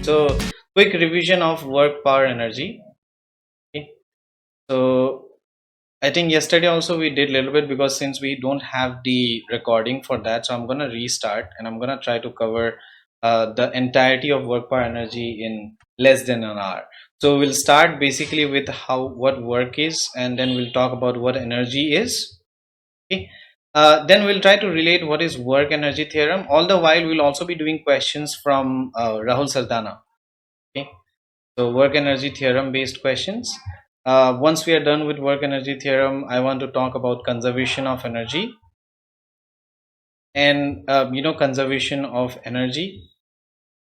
So quick revision of work, power, energy. Okay. So I think yesterday also we did a little bit, because since we don't have the recording for that, so I'm gonna restart and I'm gonna try to cover the entirety of work, power, energy in less than an hour. So we'll start basically with what work is, and then we'll talk about what energy is. Okay. Then we'll try to relate what is work energy theorem. All the while we'll also be doing questions from Rahul Sardana. Okay. So work energy theorem based questions. Once we are done with work energy theorem, I want to talk about conservation of energy. And conservation of energy.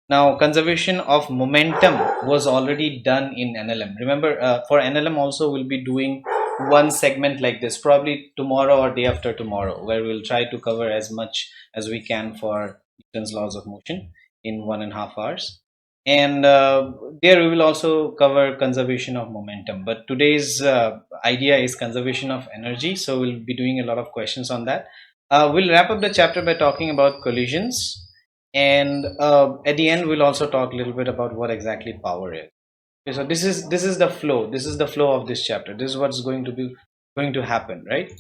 Now, conservation of momentum was already done in NLM. Remember, for NLM also we'll be doing one segment like this, probably tomorrow or day after tomorrow, where we'll try to cover as much as we can for Newton's laws of motion in 1.5 hours. And there we will also cover conservation of momentum. But today's idea is conservation of energy, so we'll be doing a lot of questions on that. We'll wrap up the chapter by talking about collisions, and at the end we'll also talk a little bit about what exactly power is. Okay, so this is the flow. This is the flow of this chapter. This is what's going to happen, right?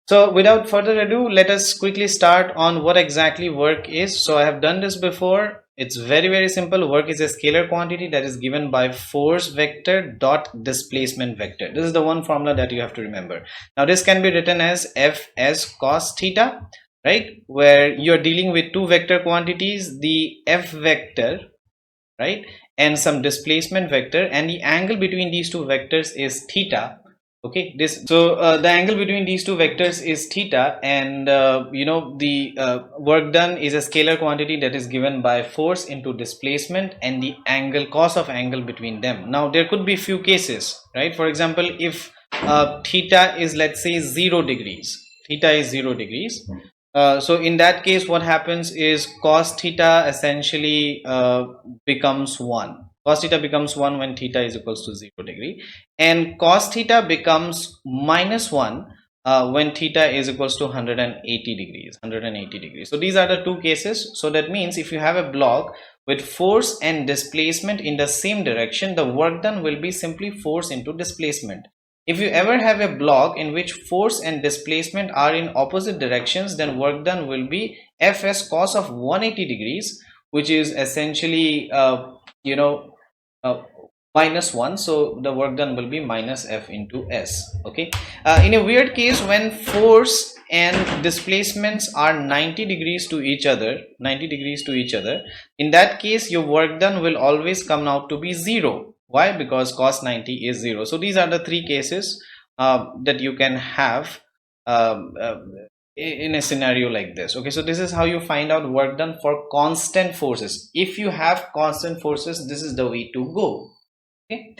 So without further ado, let us quickly start on what exactly work is. So I have done this before. It's very, very simple. Work is a scalar quantity that is given by force vector dot displacement vector. This is the one formula that you have to remember. Now this can be written as F as cos theta, right? Where you're dealing with two vector quantities, the F vector, right, and some displacement vector, and the angle between these two vectors is theta. Okay, the angle between these two vectors is theta, and the work done is a scalar quantity that is given by force into displacement and the angle, cos of angle between them. Now there could be few cases, right? For example, if theta is, let's say, 0 degrees, theta is 0 degrees. So in that case, what happens is cos theta essentially becomes 1. Cos theta becomes 1 when theta is equals to 0 degree, and cos theta becomes minus 1 when theta is equals to 180 degrees. So these are the two cases. So that means if you have a block with force and displacement in the same direction, the work done will be simply force into displacement. If you ever have a block in which force and displacement are in opposite directions, then work done will be Fs cos of 180 degrees, which is essentially minus 1. So the work done will be minus F into S. Okay. In a weird case, when force and displacements are 90 degrees to each other, in that case your work done will always come out to be 0. Why? Because cos 90 is 0. So these are the three cases that you can have in a scenario like this. Okay, so this is how you find out work done for constant forces. If you have constant forces, this is the way to go. Okay.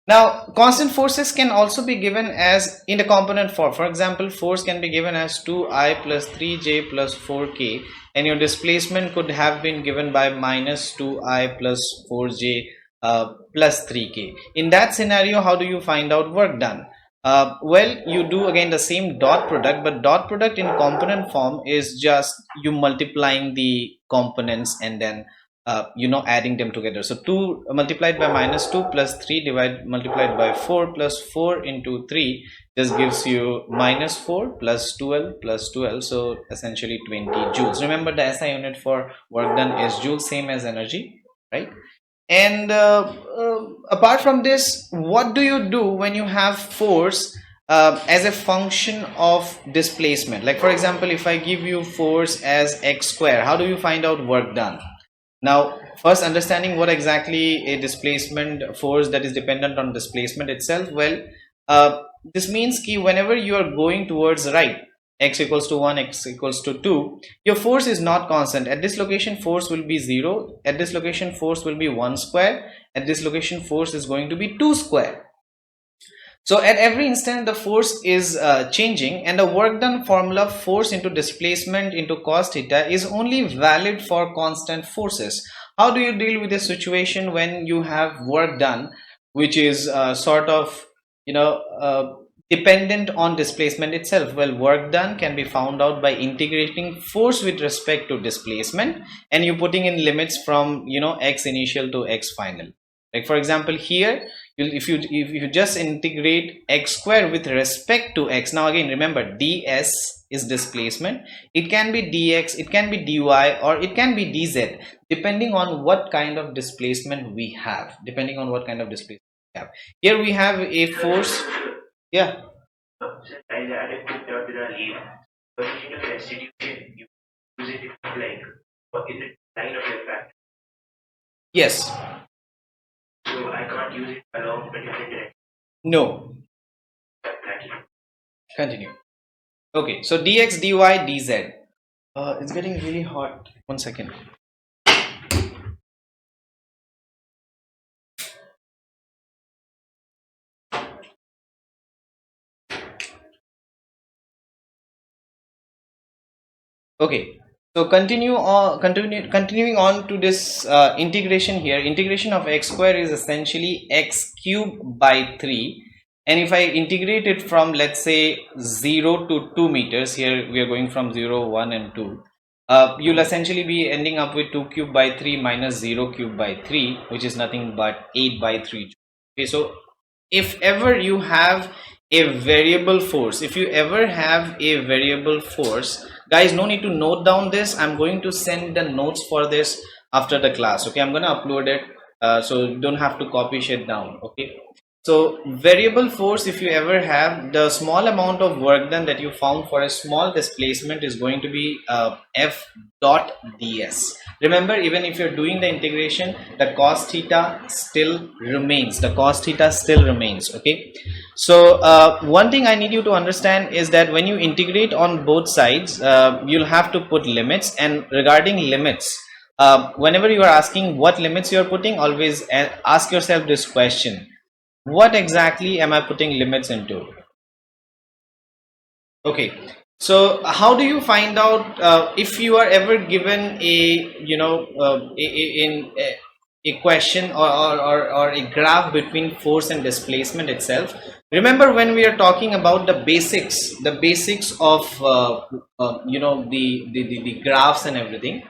Now, constant forces can also be given as in the component form. For example, force can be given as 2I plus 3J plus 4K, and your displacement could have been given by minus 2I plus 4J plus 3K. In that scenario, how do you find out work done? Well, you do again the same dot product, but dot product in component form is just you multiplying the components and then adding them together. So 2 multiplied by minus 2 plus 3 multiplied by 4 plus 4 into 3 just gives you minus 4 plus 12 plus 12. So essentially 20 joules. Remember, the SI unit for work done is joules, same as energy, right? And apart from this, what do you do when you have force as a function of displacement? Like, for example, if I give you force as x square, how do you find out work done? Now, first, understanding what exactly a displacement force that is dependent on displacement itself. Well, this means that whenever you are going towards right, x equals to 1, x equals to 2, your force is not constant. At this location, force will be 0. At this location, force will be 1 square. At this location, force is going to be 2 square. So at every instant, the force is changing, and the work done formula, force into displacement into cos theta, is only valid for constant forces. How do you deal with a situation when you have work done which is sort of dependent on displacement itself? Well, work done can be found out by integrating force with respect to displacement, and you putting in limits from, you know, x initial to x final. Like for example here, if you just integrate x square with respect to x, now again remember ds is displacement, it can be dx, it can be dy, or it can be dz, depending on what kind of displacement we have, depending on what kind of displacement we have. Here we have a force. Yeah. I added to the lead. But in the restitution, you use it like, or is it line of effect? Yes. So I can't use it along the different direction. No. Continue. Okay, so dx, dy, dz. It's getting really hot. 1 second. Okay, so continuing on to this integration here. Integration of x square is essentially x cube by 3, and if I integrate it from, let's say, 0 to 2 meters, here we are going from 0, 1 and 2, you'll essentially be ending up with 2 cube by 3 minus 0 cube by 3, which is nothing but 8 by 3. Okay, so if ever you have a variable force, if you ever have a variable force, guys, no need to note down this. I'm going to send the notes for this after the class. Okay, I'm going to upload it, so you don't have to copy shit down. Okay, so variable force, if you ever have, the small amount of work done that you found for a small displacement is going to be f dot ds. Remember, even if you're doing the integration, the cos theta still remains. The cos theta still remains. Okay, so one thing I need you to understand is that when you integrate on both sides, you'll have to put limits. And regarding limits, whenever you are asking what limits you are putting, always ask yourself this question: what exactly am I putting limits into? Okay, so how do you find out if you are ever given a, you know, a question or a graph between force and displacement itself? Remember, when we are talking about the basics of you know, the graphs and everything,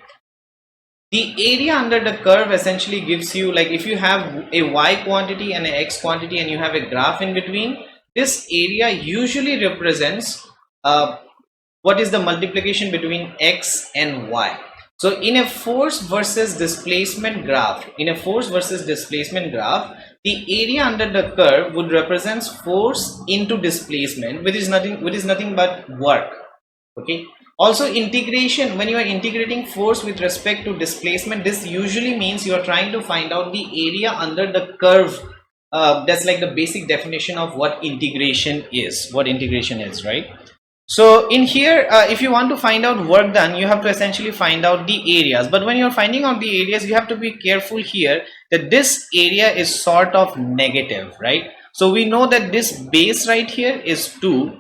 the area under the curve essentially gives you, like, if you have a y quantity and an x quantity and you have a graph in between, this area usually represents what is the multiplication between x and y. So in a force versus displacement graph, the area under the curve would represent force into displacement, which is nothing but work. Okay, also integration, when you are integrating force with respect to displacement, this usually means you are trying to find out the area under the curve. That's like the basic definition of what integration is, right? So in here, if you want to find out work done, you have to essentially find out the areas. But when you're finding out the areas, you have to be careful here that this area is sort of negative, right? So we know that this base right here is 2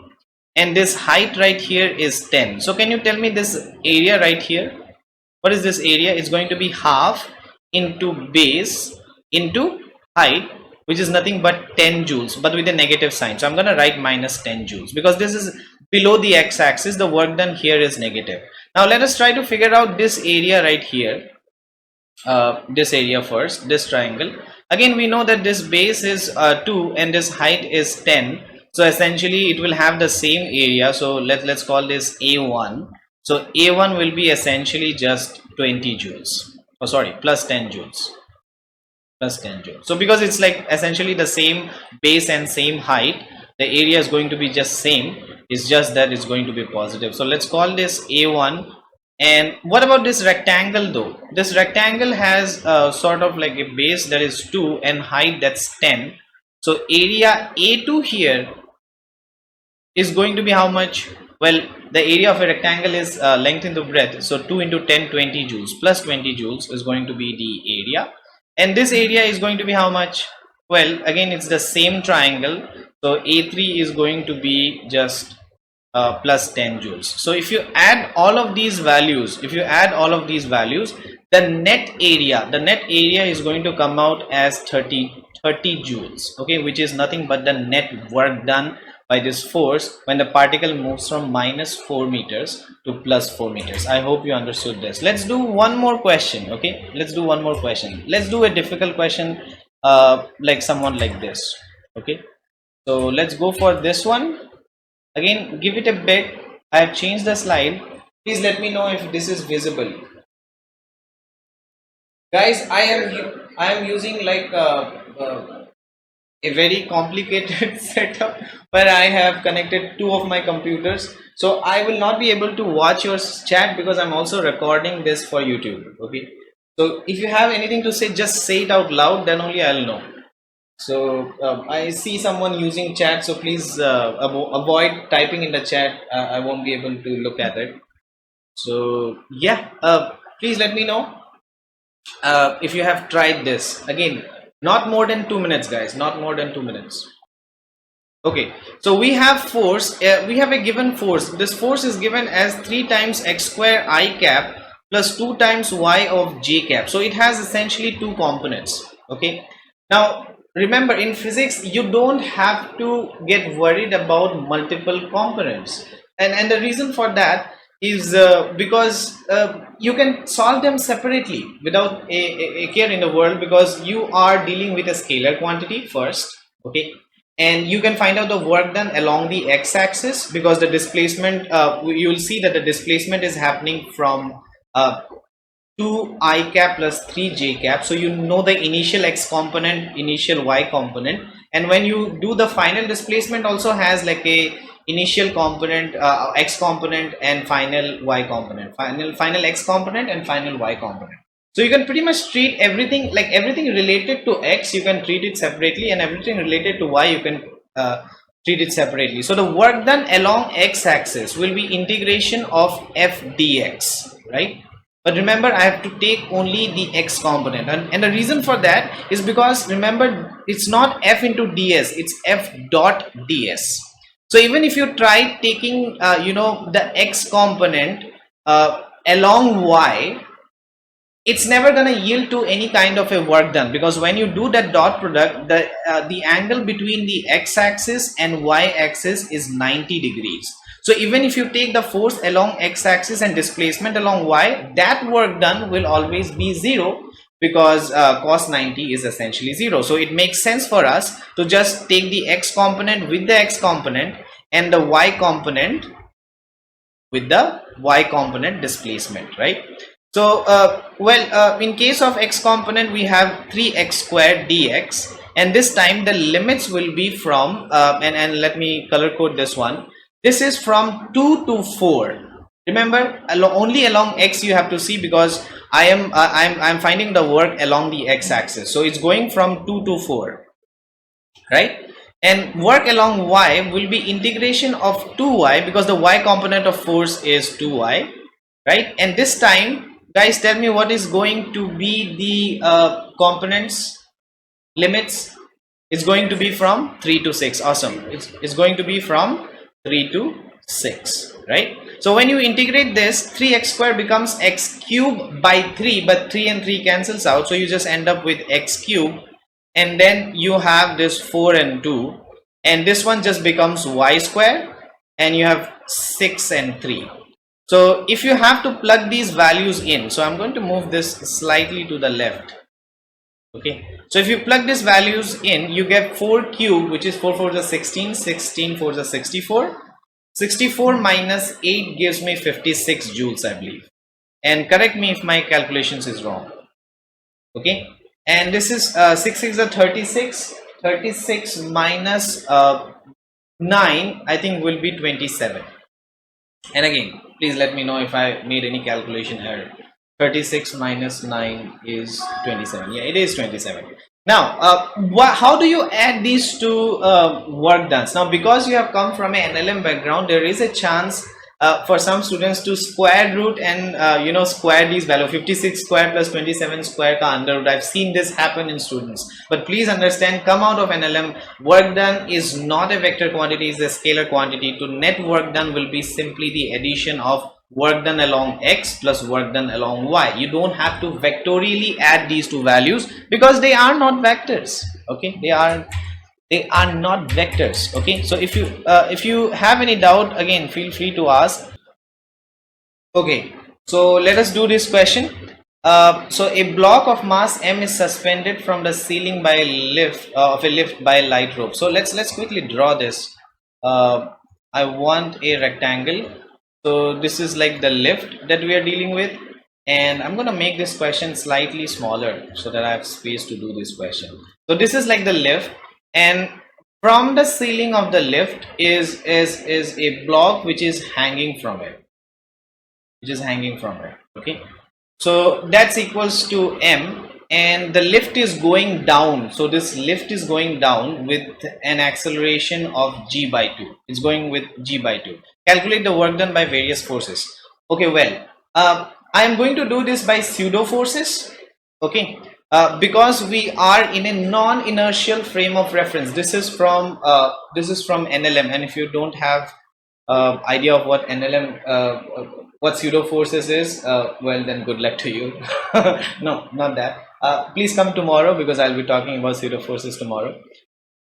and this height right here is 10. So can you tell me this area right here? What is this area? It's going to be half into base into height, which is nothing but 10 joules, but with a negative sign. So I'm going to write minus 10 joules because this is below the x-axis. The work done here is negative. Now let us try to figure out this area right here. This area first, this triangle. Again, we know that this base is 2 and this height is 10. So essentially it will have the same area. So let's call this A1. So A1 will be essentially just 20 joules. Oh, sorry, plus 10 joules. So because it's like essentially the same base and same height, the area is going to be just same. It's just that it's going to be positive. So let's call this A1. And what about this rectangle though? This rectangle has sort of like a base that is 2 and height that's 10. So area A2 here is going to be how much? Well, the area of a rectangle is length into breadth. So 2 into 10, 20 joules plus 20 joules is going to be the area. And this area is going to be how much? Well, again, it's the same triangle. So A3 is going to be just plus 10 joules. So if you add all of these values, the net area is going to come out as 30 joules. Okay, which is nothing but the net work done by this force when the particle moves from -4 meters to +4 meters. I hope you understood this. Let's do one more question. Okay, let's do one more question. Let's do a difficult question, like someone like this. Okay, so let's go for this one. Again, give it a bit. I have changed the slide. Please let me know if this is visible. Guys, I am using like a very complicated setup where I have connected two of my computers, so I will not be able to watch your chat because I'm also recording this for YouTube. Okay, so if you have anything to say, just say it out loud, then only I'll know. So I see someone using chat, so please avoid typing in the chat. I won't be able to look at it. So yeah, please let me know if you have tried this. Again, not more than 2 minutes, guys, not more than 2 minutes. Okay, so we have force, we have a given force. This force is given as 3 times x square I cap plus 2 times y of j cap. So it has essentially 2 components. Okay, now remember, in physics you don't have to get worried about multiple components, and the reason for that is because you can solve them separately without a care in the world, because you are dealing with a scalar quantity first. Okay, and you can find out the work done along the x-axis, because the displacement, you will see that the displacement is happening from 2 I cap plus 3 j cap. So you know the initial x component, initial y component, and when you do the final displacement also has like a initial component, x component, and final y component, final x component and final y component. So you can pretty much treat everything, like everything related to x you can treat it separately, and everything related to y you can treat it separately. So the work done along x-axis will be integration of f dx, right? But remember, I have to take only the x component, and the reason for that is because remember, it's not f into ds, it's f dot ds. So even if you try taking the x component along y, it's never going to yield to any kind of a work done, because when you do that dot product, the angle between the x-axis and y-axis is 90 degrees. So even if you take the force along x-axis and displacement along y, that work done will always be 0, because cos 90 is essentially 0. So it makes sense for us to just take the x component with the x component and the y component with the y component displacement, right? So in case of x component, we have 3x squared dx, and this time the limits will be from and let me color code this one. This is from 2 to 4. Remember, only along x you have to see, because I'm finding the work along the x-axis. So it's going from 2 to 4, right? And work along y will be integration of 2y, because the y component of force is 2y, right? And this time, guys, tell me what is going to be the components limits. It's going to be from 3 to 6. Awesome. It's going to be from 3 to 6, right? So when you integrate this, 3x squared becomes x cube by 3, but 3 and 3 cancels out, so you just end up with x cube, and then you have this 4 and 2, and this one just becomes y squared, and you have 6 and 3. So if you have to plug these values in, so I'm going to move this slightly to the left. Okay, so if you plug these values in, you get 4 cube, which is 4 4 is 16, 16 4 is 64. 64 minus 8 gives me 56 joules, I believe. And correct me if my calculations is wrong. Okay, and this is 6 6 is 36. 36 minus 9, I think, will be 27. And again, please let me know if I made any calculation error. 36 minus 9 is 27. Yeah, it is 27. Now, how do you add these two work done? Now, because you have come from an NLM background, there is a chance for some students to square root and square these values. 56 square plus 27 square ka under root. I've seen this happen in students. But please understand, come out of NLM, work done is not a vector quantity, it's a scalar quantity. To net work done will be simply the addition of work done along x plus work done along y. You don't have to vectorially add these two values, because they are not vectors. Okay, they are They are not vectors. Okay, so if you have any doubt, again feel free to ask. Okay, so let us do this question. So a block of mass m is suspended from the ceiling by a lift of a lift by a light rope. So let's quickly draw this. I want a rectangle. So this is like the lift that we are dealing with, and I'm gonna make this question slightly smaller so that I have space to do this question. So this is like the lift, and from the ceiling of the lift is a block which is hanging from it, okay, so that's equals to m, and the lift is going down. So this lift is going down with an acceleration of g by 2. It's going with g by 2. Calculate the work done by various forces. Okay, well, I am going to do this by pseudo forces, okay, because we are in a non-inertial frame of reference. This is from NLM, and if you don't have idea of what NLM, what pseudo forces is, well then good luck to you. No, not that. Please come tomorrow because I'll be talking about pseudo forces tomorrow.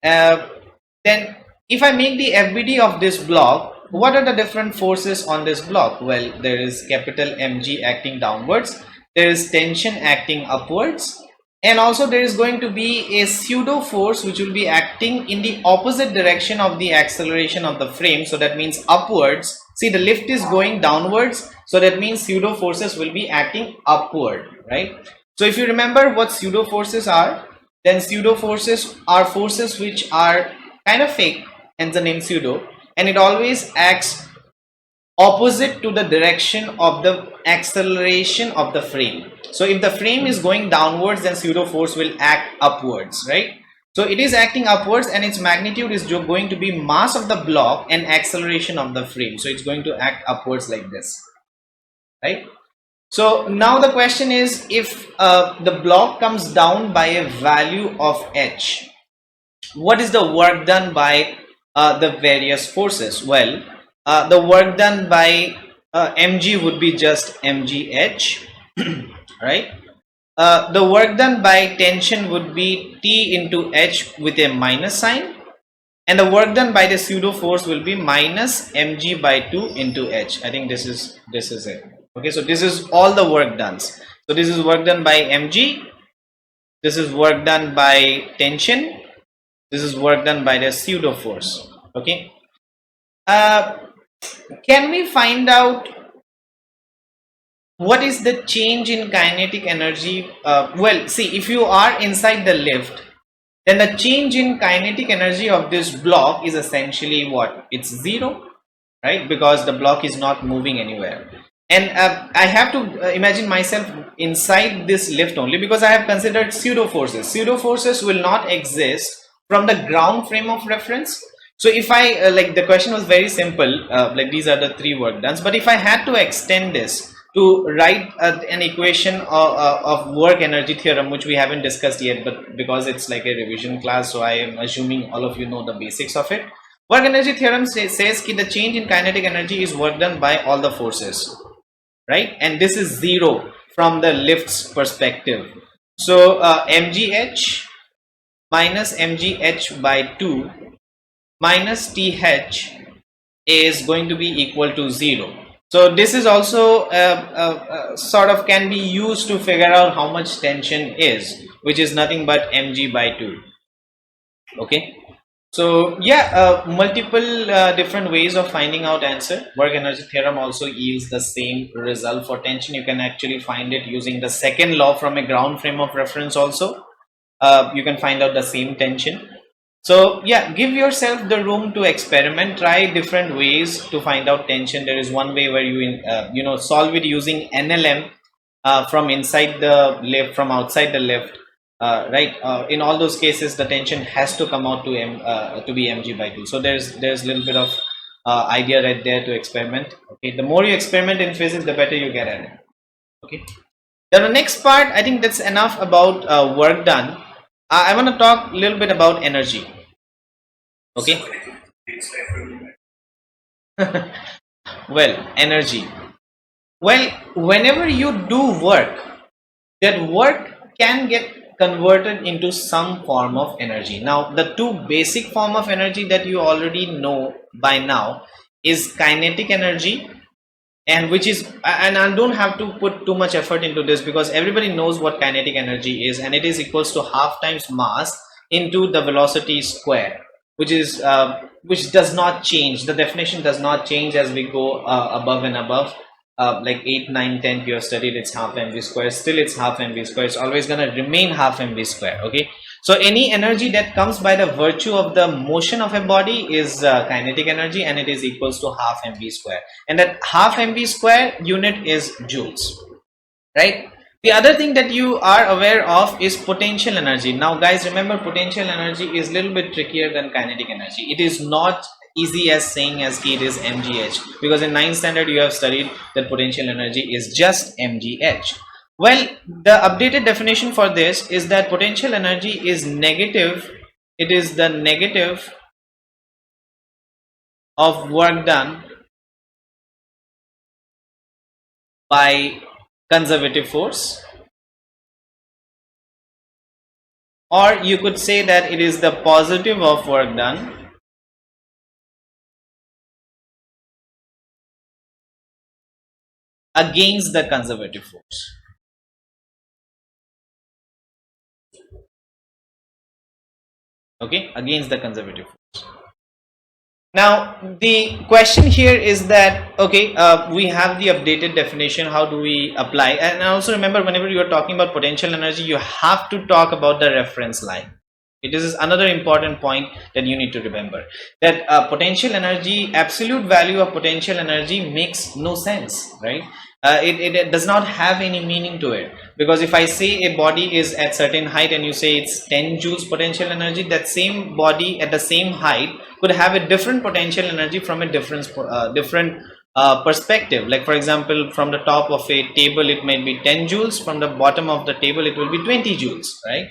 Then if I make the FBD of this block, what are the different forces on this block? Well, there is capital mg acting downwards, there is tension acting upwards, and also there is going to be a pseudo force which will be acting in the opposite direction of the acceleration of the frame. So that means upwards. See, the lift is going downwards, so that means pseudo forces will be acting upward, right? So if you remember what pseudo forces are, then pseudo forces are forces which are kind of fake, hence the name pseudo, and it always acts opposite to the direction of the acceleration of the frame. So if the frame is going downwards, then pseudo force will act upwards, right? So it is acting upwards, and its magnitude is going to be mass of the block and acceleration of the frame. So it's going to act upwards like this, right? So now the question is, if the block comes down by a value of h, what is the work done by the various forces? Well, the work done by mg would be just mgh, right? The work done by tension would be T into H with a minus sign, and the work done by the pseudo force will be minus mg by 2 into H. I think this is it. Okay, so this is all the work done. So this is work done by mg, this is work done by tension, this is work done by the pseudo force. Okay, can we find out what is the change in kinetic energy? Well, see, if you are inside the lift, then the change in kinetic energy of this block is essentially what? It's zero, right? Because the block is not moving anywhere. And I have to imagine myself inside this lift only, because I have considered pseudo forces. Pseudo forces will not exist from the ground frame of reference. So if I like, the question was very simple, like these are the three work done, but if I had to extend this to write an equation of work energy theorem, which we haven't discussed yet, but because it's like a revision class, so I am assuming all of you know the basics of it. Work energy theorem says that the change in kinetic energy is work done by all the forces, right? And this is zero from the lift's perspective. So mgh minus mgh by 2 minus th is going to be equal to 0. So this is also sort of can be used to figure out how much tension is, which is nothing but mg by 2. Okay, so yeah, multiple different ways of finding out answer. Work energy theorem also yields the same result for tension. You can actually find it using the second law from a ground frame of reference also. You can find out the same tension. So yeah, give yourself the room to experiment, try different ways to find out tension. There is one way where you solve it using NLM from inside the lift, from outside the lift, right? In all those cases, the tension has to come out to be mg by 2. So there's a little bit of idea right there to experiment. Okay, the more you experiment in physics, the better you get at it. Okay, then the next part, I think that's enough about work done. I want to talk a little bit about energy. Okay. Well, energy. Well, whenever you do work, that work can get converted into some form of energy. Now the two basic form of energy that you already know by now is kinetic energy, and which is, and I don't have to put too much effort into this because everybody knows what kinetic energy is, and it is equals to half times mass into the velocity square, which is which does not change. The definition does not change as we go above and above. Like 8, 9, 10 you have studied, it's half mv square, still it's half mv square, it's always going to remain half mv square. Okay, so any energy that comes by the virtue of the motion of a body is kinetic energy, and it is equals to half mv square, and that half mv square unit is joules, right? The other thing that you are aware of is potential energy. Now guys, remember, potential energy is a little bit trickier than kinetic energy. It is not easy as saying as it is mgh, because in 9th standard you have studied that potential energy is just mgh. Well, the updated definition for this is that potential energy is negative. It is the negative of work done by conservative force, or you could say that it is the positive of work done against the conservative force. Okay, against the conservative force. Now the question here is that, okay, we have the updated definition. How do we apply? And also remember, whenever you are talking about potential energy, you have to talk about the reference line. This is another important point that you need to remember, that potential energy, absolute value of potential energy makes no sense, right? It does not have any meaning to it, because if I say a body is at certain height and you say it's 10 joules potential energy, that same body at the same height could have a different potential energy from a different perspective. Like for example, from the top of a table it may be 10 joules, from the bottom of the table it will be 20 joules, right?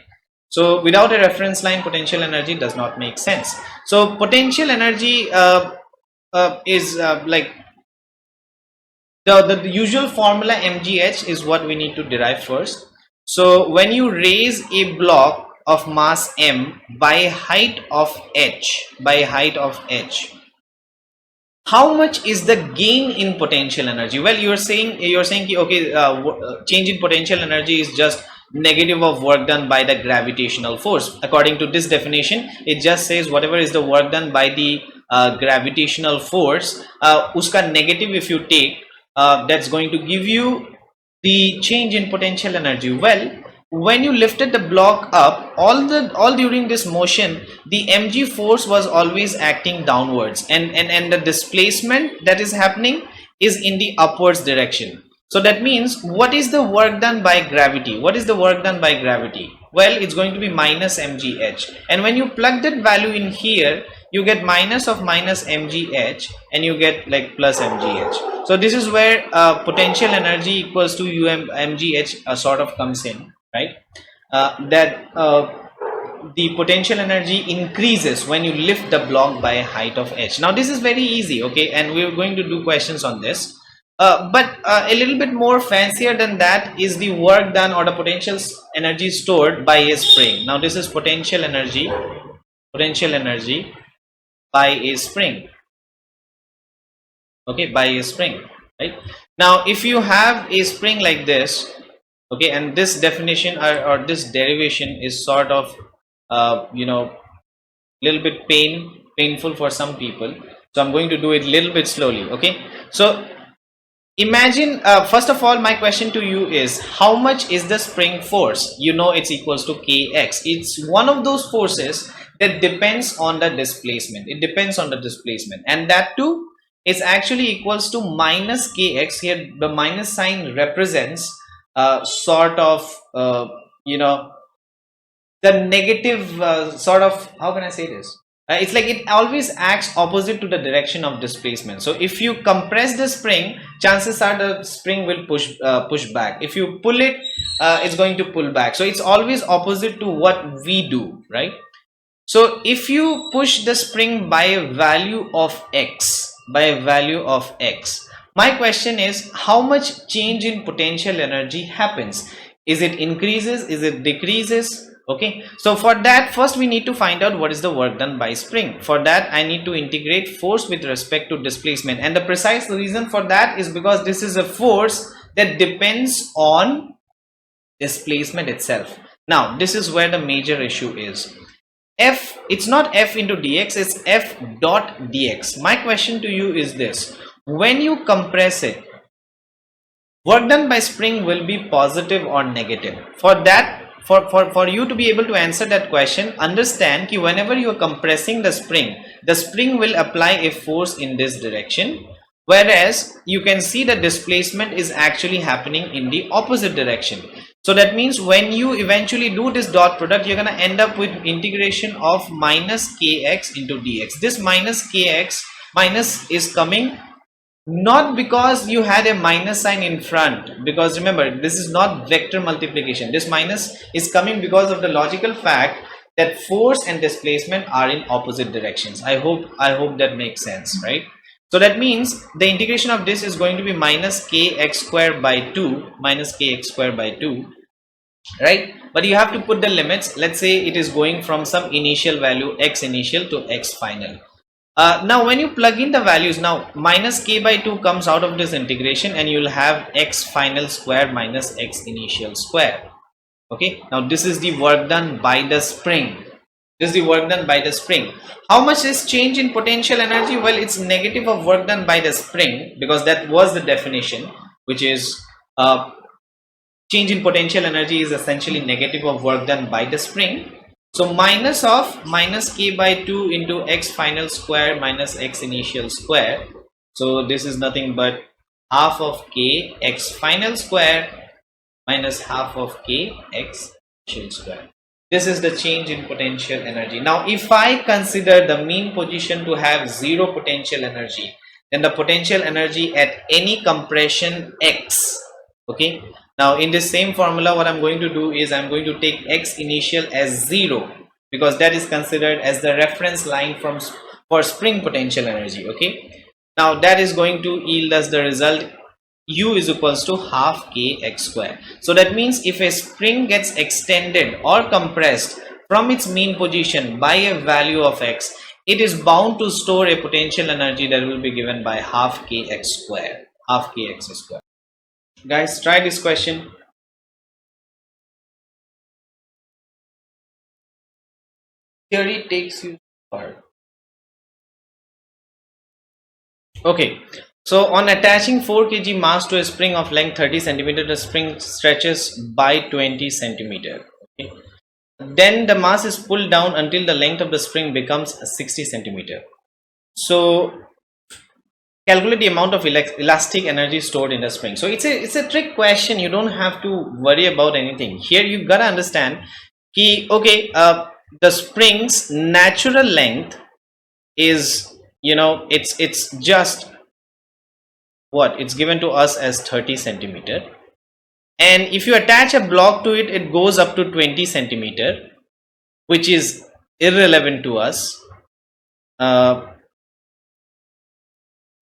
So without a reference line, potential energy does not make sense. So potential energy is like the usual formula mgh is what we need to derive first. So when you raise a block of mass m by height of h, how much is the gain in potential energy? Well, you're saying okay, change in potential energy is just negative of work done by the gravitational force. According to this definition, it just says whatever is the work done by the gravitational force, uska negative if you take, that's going to give you the change in potential energy. Well, when you lifted the block up, all during this motion, the mg force was always acting downwards, and the displacement that is happening is in the upwards direction. So that means, what is the work done by gravity? Well, it's going to be minus mgh, and when you plug that value in here, you get minus of minus mgh, and you get like plus mgh. So this is where potential energy equals to mgh sort of comes in, right? The potential energy increases when you lift the block by a height of h. Now this is very easy, okay, and we're going to do questions on this. But a little bit more fancier than that is the work done or the potential energy stored by a spring. Now this is potential energy by a spring. Okay, by a spring, right? Now if you have a spring like this, okay, and this definition or this derivation is sort of little bit painful for some people, so I'm going to do it a little bit slowly. Okay, so imagine, first of all, my question to you is, how much is the spring force? You know, it's equals to kx. It's one of those forces that depends on the displacement. And that too is actually equals to minus kx. Here the minus sign represents sort of the negative sort of, how can I say this? It's like it always acts opposite to the direction of displacement. So if you compress the spring, chances are the spring will push back. If you pull it, it's going to pull back. So it's always opposite to what we do, right? So if you push the spring by a value of x, my question is, how much change in potential energy happens? Is it increases? Is it decreases? Okay, so for that, first we need to find out what is the work done by spring. For that, I need to integrate force with respect to displacement, and the precise reason for that is because this is a force that depends on displacement itself. Now this is where the major issue is. F, it's not F into dx, it's F dot dx. My question to you is this: when you compress it, work done by spring will be positive or negative? For that, for you to be able to answer that question, understand that whenever you are compressing the spring will apply a force in this direction, whereas you can see the displacement is actually happening in the opposite direction. So that means when you eventually do this dot product, you're going to end up with integration of minus kx into dx. This minus kx minus is coming not because you had a minus sign in front, because remember, this is not vector multiplication. This minus is coming because of the logical fact that force and displacement are in opposite directions. I hope that makes sense, right? So that means the integration of this is going to be minus kx square by 2, minus kx square by 2, right? But you have to put the limits. Let's say it is going from some initial value x initial to x final. Now when you plug in the values, now minus k by 2 comes out of this integration, and you will have x final square minus x initial square. Okay, now this is the work done by the spring. This is the work done by the spring. How much is change in potential energy? Well, it's negative of work done by the spring, because that was the definition, which is change in potential energy is essentially negative of work done by the spring. So minus of minus k by 2 into x final square minus x initial square. So this is nothing but half of k x final square minus half of k x initial square. This is the change in potential energy. Now if I consider the mean position to have zero potential energy, then the potential energy at any compression x, okay, now in this same formula, what I'm going to do is I'm going to take x initial as 0, because that is considered as the reference line for spring potential energy. Okay, now that is going to yield us the result U is equals to half kx square. So that means if a spring gets extended or compressed from its mean position by a value of x, it is bound to store a potential energy that will be given by half kx square, half kx square. Guys, try this question. Theory takes you far. Okay, so on attaching 4 kg mass to a spring of length 30 centimeter, the spring stretches by 20 centimeter. Okay, then the mass is pulled down until the length of the spring becomes 60 centimeter. So calculate the amount of elastic energy stored in the spring. So it's a trick question. You don't have to worry about anything here. You gotta understand ki, okay, the spring's natural length is, you know, it's just what it's given to us as 30 centimeter, and if you attach a block to it, it goes up to 20 centimeter, which is irrelevant to us.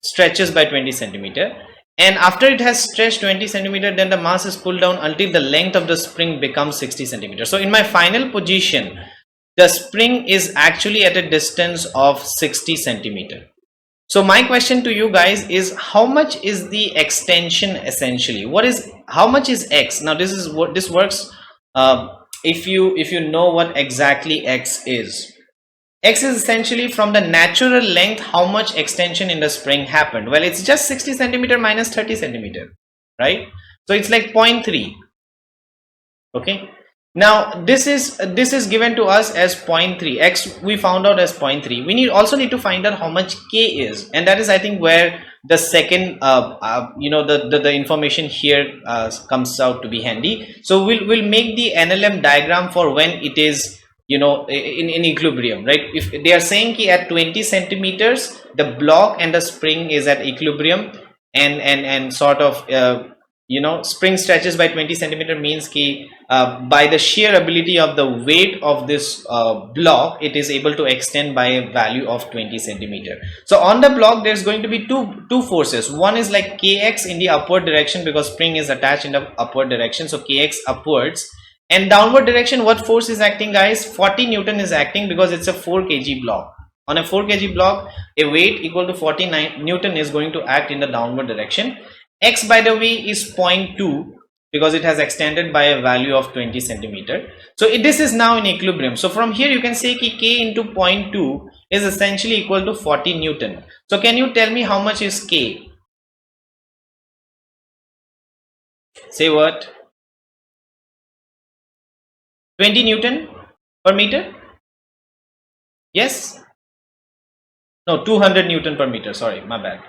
Stretches by 20 centimeter, and after it has stretched 20 centimeter, then the mass is pulled down until the length of the spring becomes 60 centimeter. So in my final position, the spring is actually at a distance of 60 centimeter. So my question to you guys is, how much is the extension essentially? How much is x? Now this is what this works if you know what exactly x is. X is essentially from the natural length how much extension in the spring happened. Well, it's just 60 centimeter minus 30 centimeter, right? So it's like 0.3. Okay, now this is given to us as 0.3. X we found out as 0.3. We also need to find out how much k is, and that is, I think, where the second you know, the information here comes out to be handy. So we'll make the NLM diagram for when it is, you know, in equilibrium, right? If they are saying ki at 20 centimeters the block and the spring is at equilibrium, and sort of spring stretches by 20 centimeter means ki by the sheer ability of the weight of this block, it is able to extend by a value of 20 centimeter. So on the block there's going to be two forces. One is like kx in the upward direction because spring is attached in the upward direction, so kx upwards. And downward direction, what force is acting, guys? 40 Newton is acting because it's a 4 kg block. On a 4 kg block, a weight equal to 49 Newton is going to act in the downward direction. X, by the way, is 0.2 because it has extended by a value of 20 centimeter. So this is now in equilibrium. So from here you can say ki K into 0.2 is essentially equal to 40 Newton. So can you tell me how much is K? Say what? 20 Newton per meter? Yes? No, 200 Newton per meter. Sorry, my bad.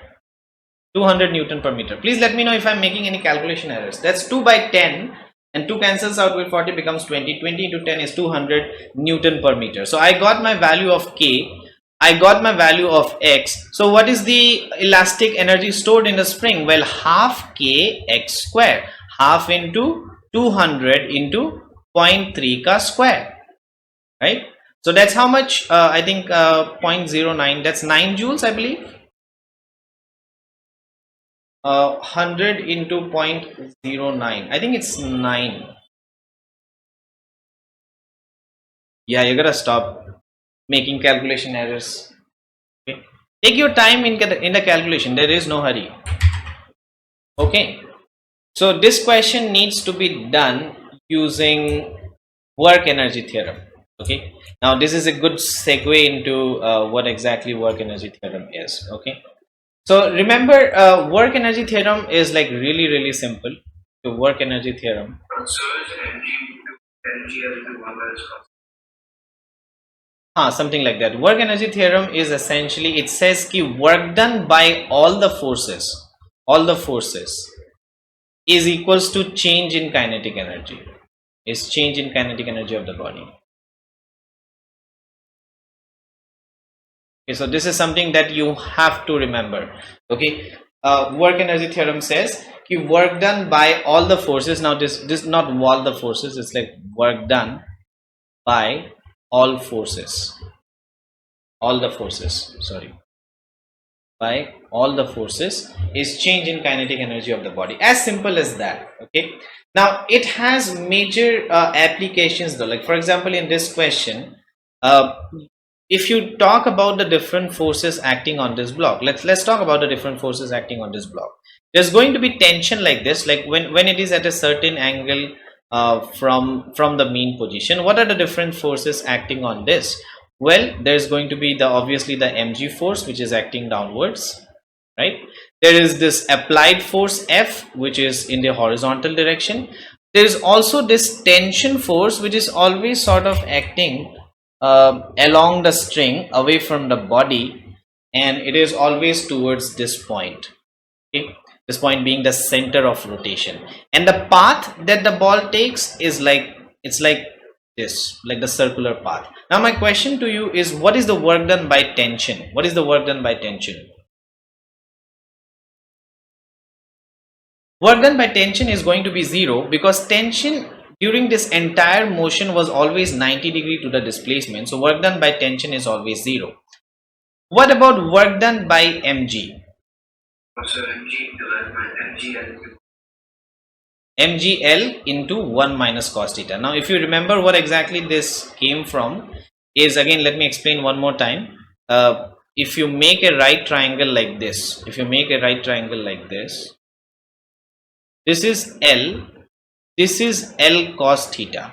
200 Newton per meter. Please let me know if I'm making any calculation errors. That's 2 by 10 and 2 cancels out with 40 becomes 20. 20 into 10 is 200 Newton per meter. So I got my value of K. I got my value of X. So what is the elastic energy stored in the spring? Well, half K X square. Half into 200 into 0.3 ka square, right? So that's how much, I think 0.09, that's 9 joules, I believe. 100 into 0.09, I think it's 9. Yeah, you gotta stop making calculation errors. Okay, take your time in the calculation, there is no hurry. Okay, so this question needs to be done using work energy theorem. Okay, now this is a good segue into what exactly work energy theorem is. Okay, so remember, work energy theorem is like really simple. The work energy theorem, something like that. Work energy theorem is essentially, it says ki work done by all the forces is equals to change in kinetic energy, is change in kinetic energy of the body. Okay, so this is something that you have to remember. Okay, work energy theorem says ki work done by all the forces. Now this not all the forces, it's like work done by all forces, by all the forces is change in kinetic energy of the body. As simple as that. Okay, now it has major applications though. Like for example, in this question, if you talk about the different forces acting on this block, let's talk about the different forces acting on this block. There's going to be tension like this, like when it is at a certain angle from the mean position. What are the different forces acting on this? Well, there's going to be obviously the mg force, which is acting downwards, right? There is this applied force F, which is in the horizontal direction. There is also this tension force, which is always sort of acting along the string away from the body, and it is always towards this point. Okay, this point being the center of rotation, and the path that the ball takes is like, it's like this, like the circular path. Now my question to you is, what is the work done by tension? What is the work done by tension? Work done by tension is going to be 0 because tension during this entire motion was always 90 degree to the displacement. So work done by tension is always 0. What about work done by mg? So mgl into 1 minus cos theta. Now if you remember what exactly this came from is, again let me explain one more time. If you make a right triangle like this, this is L, this is L cos theta.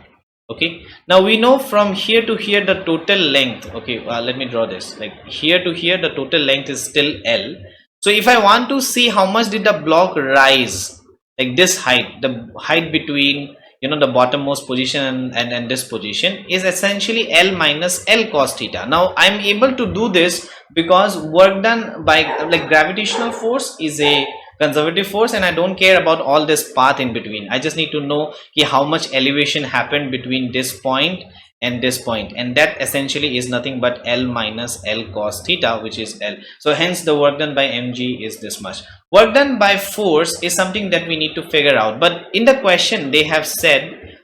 Okay, now we know from here to here the total length. Okay, let me draw this, like here to here the total length is still L. So if I want to see how much did the block rise, like this height, the height between the bottommost position and this position is essentially L minus L cos theta. Now I'm able to do this because work done by like gravitational force is a conservative force, and I don't care about all this path in between. I just need to know how much elevation happened between this point and this point, and that essentially is nothing but L minus L cos theta, which is L. So hence the work done by mg is this much. Work done by force is something that we need to figure out, but in the question they have said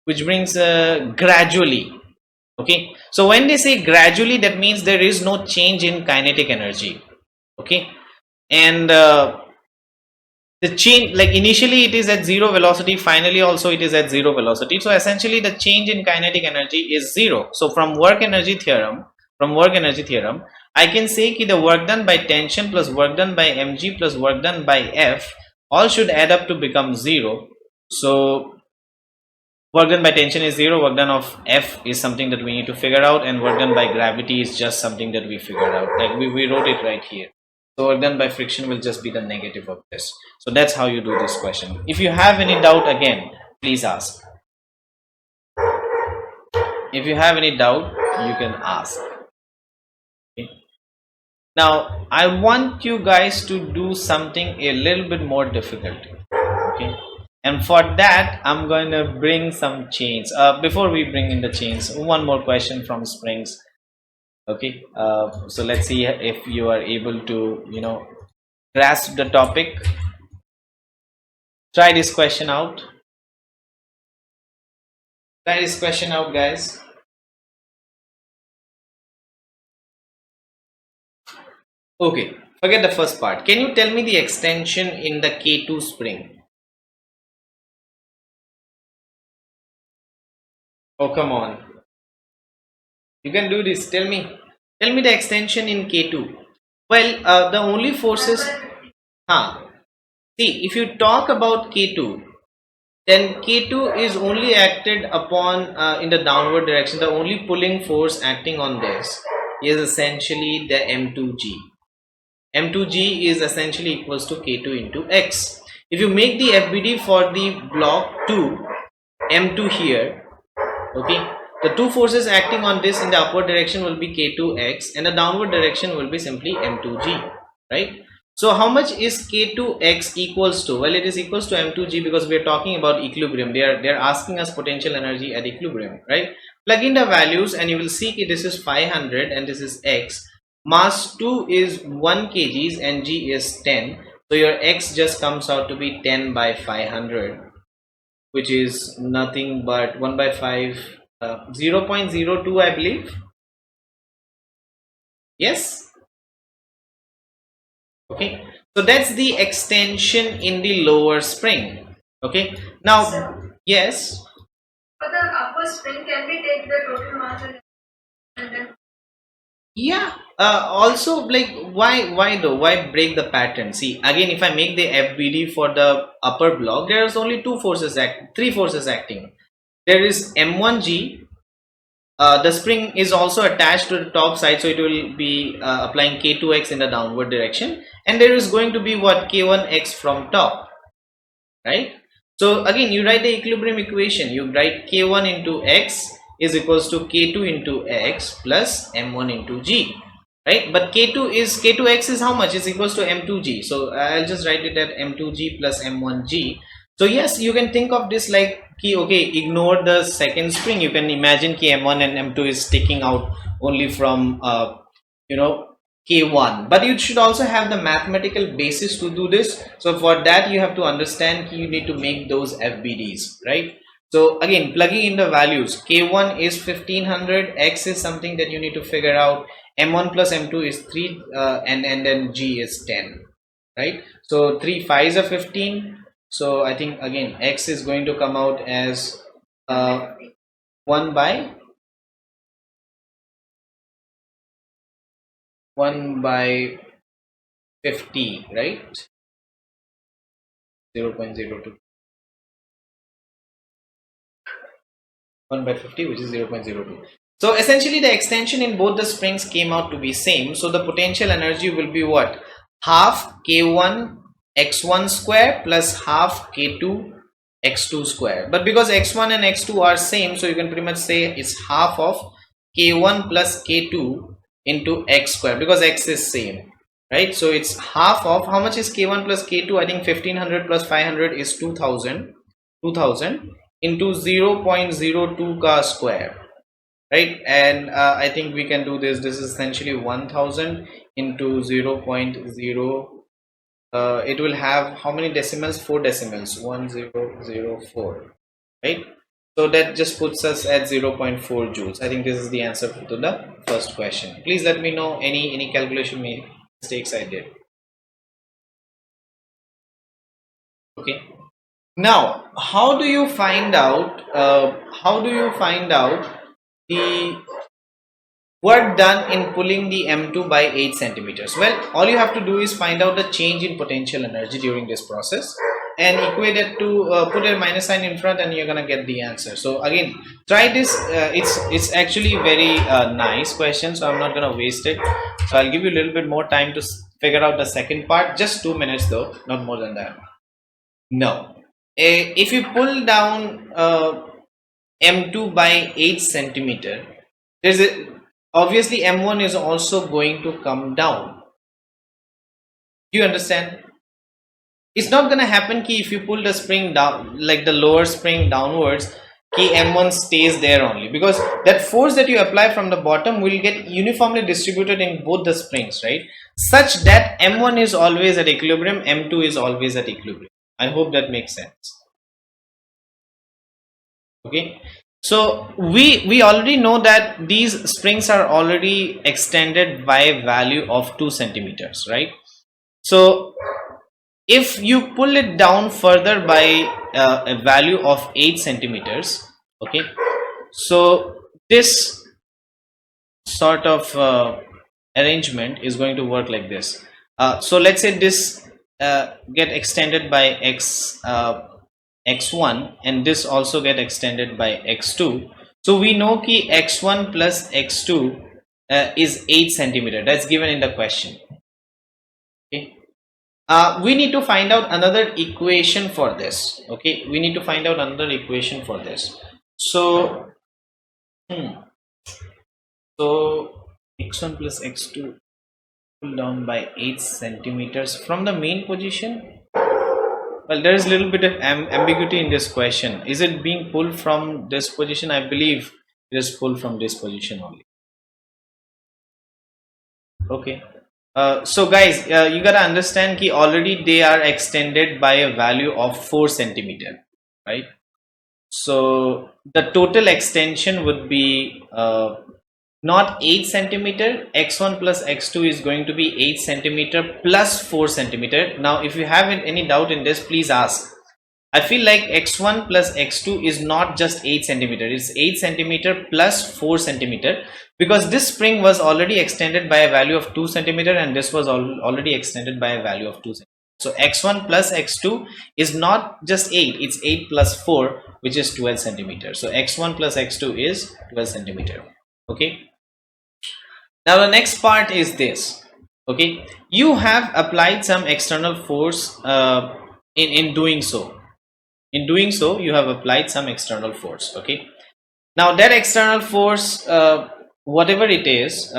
which brings gradually. Okay, so when they say gradually, that means there is no change in kinetic energy. Okay, and the change, like initially it is at zero velocity, finally also it is at zero velocity, so essentially the change in kinetic energy is zero. So from work energy theorem I can say that the work done by tension plus work done by mg plus work done by F all should add up to become zero. So work done by tension is zero, work done of F is something that we need to figure out, and work done by gravity is just something that we figured out, like we wrote it right here. So work done by friction will just be the negative of this. So that's how you do this question. If you have any doubt, again, please ask. If you have any doubt, you can ask. Okay. Now, I want you guys to do something a little bit more difficult. Okay. And for that, I'm going to bring some chains. Before we bring in the chains, one more question from Springs. Okay, so let's see if you are able to grasp the topic. Try this question out. Try this question out, guys. Okay, forget the first part. Can you tell me the extension in the K2 spring? Oh, come on. You can do this. Tell me the extension in K2. Well, the only forces. See, if you talk about K2, then K2 is only acted upon in the downward direction. The only pulling force acting on this is essentially the M2G. M2G is essentially equals to K2 into X. If you make the FBD for the block 2, M2 here, okay, the two forces acting on this in the upward direction will be K2X, and the downward direction will be simply M2G, right? So how much is K2X equals to? Well, it is equals to M2G because we are talking about equilibrium. They are asking us potential energy at equilibrium, right? Plug in the values and you will see that this is 500 and this is X. Mass 2 is 1 kgs and G is 10. So your X just comes out to be 10 by 500, which is nothing but 1 by 5, 0.02, I believe. Yes. Okay, so that's the extension in the lower spring. Okay, now yes. For the upper spring, can we take the total mass and then? Yeah. Also, like, why though? Why break the pattern? See, again, if I make the FBD for the upper block, there is only three forces acting. There is M1G. The spring is also attached to the top side, so it will be applying K2X in the downward direction, and there is going to be what, K1X from top, right? So again, you write the equilibrium equation. You write K1 into X is equals to K2 into X plus M1 into G, right? But K2X is how much? It's equals to M2G. So I'll just write it at M2G plus M1G. So yes, you can think of this like, okay, ignore the second spring. You can imagine M1 and M2 is sticking out only from K1, but you should also have the mathematical basis to do this. So for that, you have to understand you need to make those FBDs, right? So again, plugging in the values, K1 is 1500, X is something that you need to figure out, M1 plus M2 is 3, and then G is 10, right? So 3 5s are 15. So I think again X is going to come out as 1 by 50, right? 0.02. 1 by 50, which is 0.02. So essentially the extension in both the springs came out to be same. So the potential energy will be what? Half K1 X1 square plus half K2 X2 square. But because X1 and X2 are same, so you can pretty much say it's half of K1 plus K2 into X square, because X is same, right? So it's half of, how much is K1 plus K2? I think 1500 plus 500 is 2000 into 0.02 ka square, right? And I think we can do this. This is essentially 1000 into 0.0. It will have how many decimals? 4 decimals. 1004, right? So that just puts us at 0.4 joules. I think this is the answer to the first question. Please let me know any calculation mistakes I did. Okay. Now, how do you find out? The work done in pulling the M2 by 8 centimeters? Well, all you have to do is find out the change in potential energy during this process and equate it to put a minus sign in front, and you're gonna get the answer. So again, try this. It's actually very nice question, so I'm not gonna waste it. So I'll give you a little bit more time to figure out the second part. Just 2 minutes though, not more than that. No. If you pull down M2 by 8 centimeter, there's a obviously M1 is also going to come down. Do you understand? It's not gonna happen ki if you pull the spring down, like the lower spring downwards, ki M1 stays there only, because that force that you apply from the bottom will get uniformly distributed in both the springs, right? Such that M1 is always at equilibrium, M2 is always at equilibrium. I hope that makes sense. Okay. So we already know that these springs are already extended by a value of 2 centimeters, right? So if you pull it down further by a value of 8 centimeters, okay, so this sort of arrangement is going to work like this. So let's say this get extended by x1, and this also get extended by x2. So we know ki x1 plus x2 is 8 centimeter. That's given in the question. Okay. We need to find out another equation for this. Okay, we need to find out another equation for this. So so x1 plus x2 pull down by 8 centimeters from the main position. Well, there is a little bit of ambiguity in this question. Is it being pulled from this position? I believe it is pulled from this position only. Okay. So guys, you gotta understand that already they are extended by a value of 4 centimeter, right? So the total extension would be not 8 centimeter. X1 plus x2 is going to be 8 centimeter plus 4 centimeter. Now if you have any doubt in this, please ask. I feel like x1 plus x2 is not just 8 centimeter, it's 8 centimeter plus 4 centimeter, because this spring was already extended by a value of 2 centimeter and this was already extended by a value of 2 centimeter. So x1 plus x2 is not just 8, it's 8 plus 4, which is 12 centimeter. So x1 plus x2 is 12 centimeter. Okay. Now the next part is this. Okay, you have applied some external force in doing so. In doing so, you have applied some external force. Okay. Now that external force, whatever it is,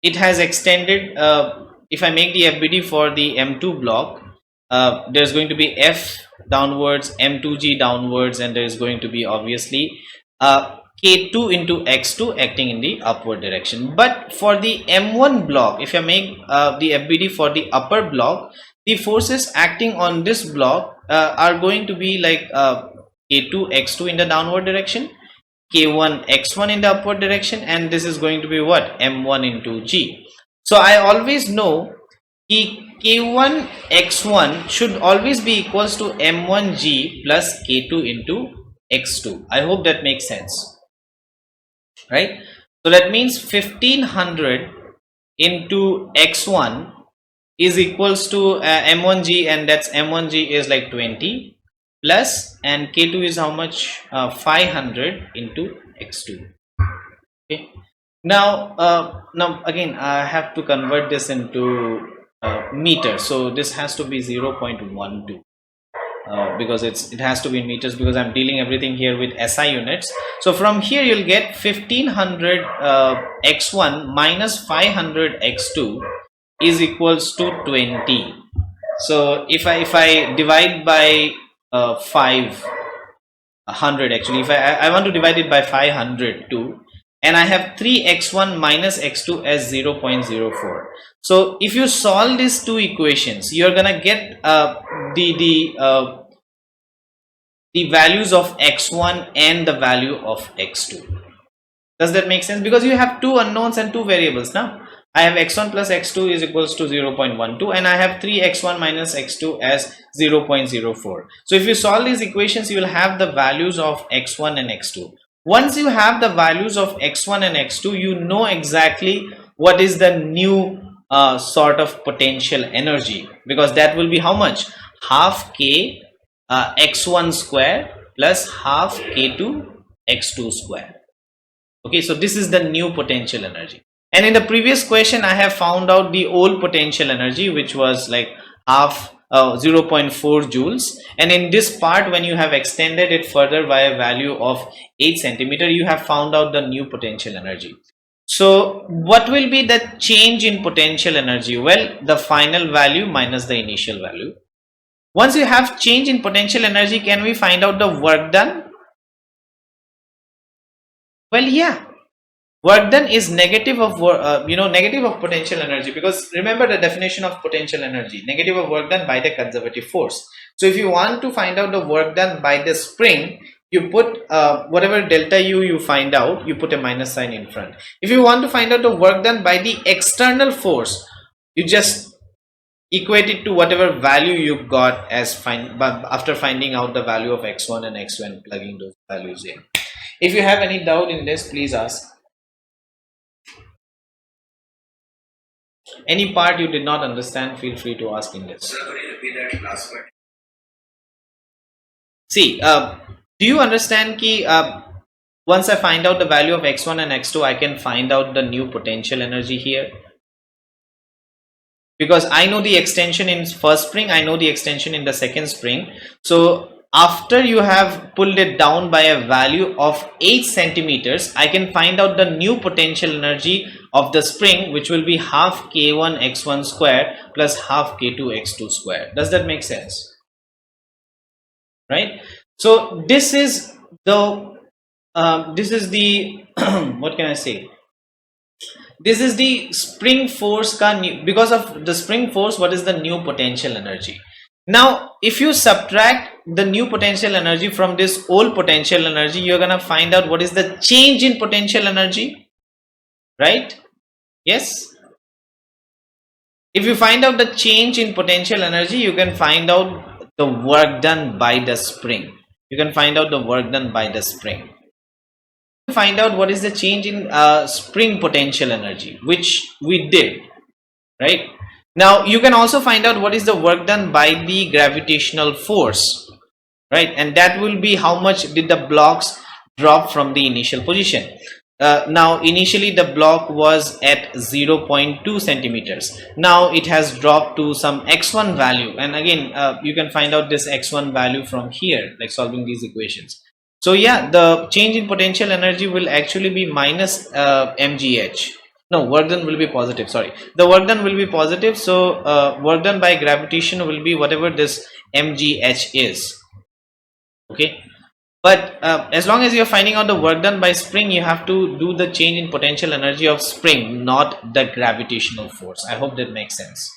it has extended. If I make the FBD for the M2 block, there's going to be F downwards, M2G downwards, and there is going to be obviously K2 into X2 acting in the upward direction. But for the M1 block, if I make the FBD for the upper block, the forces acting on this block are going to be like K2 X2 in the downward direction, K1 X1 in the upward direction, and this is going to be what? M1 into G. So I always know K1 X1 should always be equals to M1 G plus K2 into X2. I hope that makes sense, right? So that means 1500 into X1 is equals to M1G, and that's M1G is like 20 plus, and K2 is how much? 500 into X2. Okay. Now again I have to convert this into meters, so this has to be 0.12 because it has to be in meters, because I'm dealing everything here with SI units. So from here you'll get 1500 X1 minus 500 X2 is equals to 20. So if I divide by 5, 100 actually. If I want to divide it by 500 too, and I have 3x1 minus x2 as 0.04. So if you solve these two equations, you're gonna get the values of x1 and the value of x2. Does that make sense? Because you have two unknowns and two variables now. I have x1 plus x2 is equals to 0.12, and I have 3x1 minus x2 as 0.04. So if you solve these equations, you will have the values of x1 and x2. Once you have the values of x1 and x2, you know exactly what is the new sort of potential energy, because that will be how much? Half k x1 square plus half k2 x2 square. Okay, so this is the new potential energy. And in the previous question, I have found out the old potential energy, which was like half 0.4 joules. And in this part, when you have extended it further by a value of 8 centimeter, you have found out the new potential energy. So what will be the change in potential energy? Well, the final value minus the initial value. Once you have change in potential energy, can we find out the work done? Well, yeah, work done is negative of negative of potential energy, because remember the definition of potential energy, negative of work done by the conservative force. So if you want to find out the work done by the spring, you put whatever delta U you find out, you put a minus sign in front. If you want to find out the work done by the external force, you just equate it to whatever value you got as after finding out the value of x1 and x2 and plugging those values in. If you have any doubt in this, please ask. Any part you did not understand, feel free to ask in this. Sir, could you repeat that last part? See, do you understand ki once I find out the value of x1 and x2, I can find out the new potential energy here? Because I know the extension in first spring, I know the extension in the second spring. So after you have pulled it down by a value of 8 centimeters, I can find out the new potential energy of the spring, which will be half k1 x1 square plus half k2 x2 square. Does that make sense? Right? So this is the what can I say? This is the spring force because of the spring force, what is the new potential energy? Now, if you subtract the new potential energy from this old potential energy, you're gonna find out what is the change in potential energy, right? Yes. If you find out the change in potential energy, you can find out the work done by the spring. You can find out the work done by the spring. Find out what is the change in spring potential energy, which we did, right? Now you can also find out what is the work done by the gravitational force, right? And that will be how much did the blocks drop from the initial position. Now initially the block was at 0.2 centimeters. Now it has dropped to some x1 value, and again you can find out this x1 value from here, like solving these equations. So yeah, the change in potential energy will actually be minus mgh. No, work done will be positive, sorry. The work done will be positive, so work done by gravitation will be whatever this mgh is. Okay, but as long as you're finding out the work done by spring, you have to do the change in potential energy of spring, not the gravitational force. I hope that makes sense.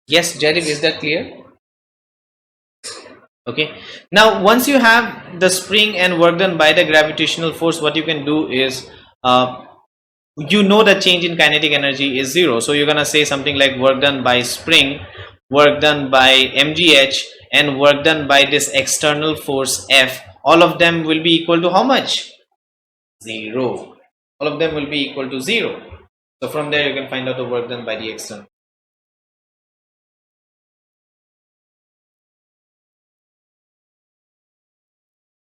Yes, Jadip, is that clear? Okay, now once you have the spring and work done by the gravitational force, what you can do is you know the change in kinetic energy is 0, so you're gonna say something like work done by spring, work done by mgh, and work done by this external force F. All of them will be equal to how much? 0. All of them will be equal to 0. So from there you can find out the work done by the external.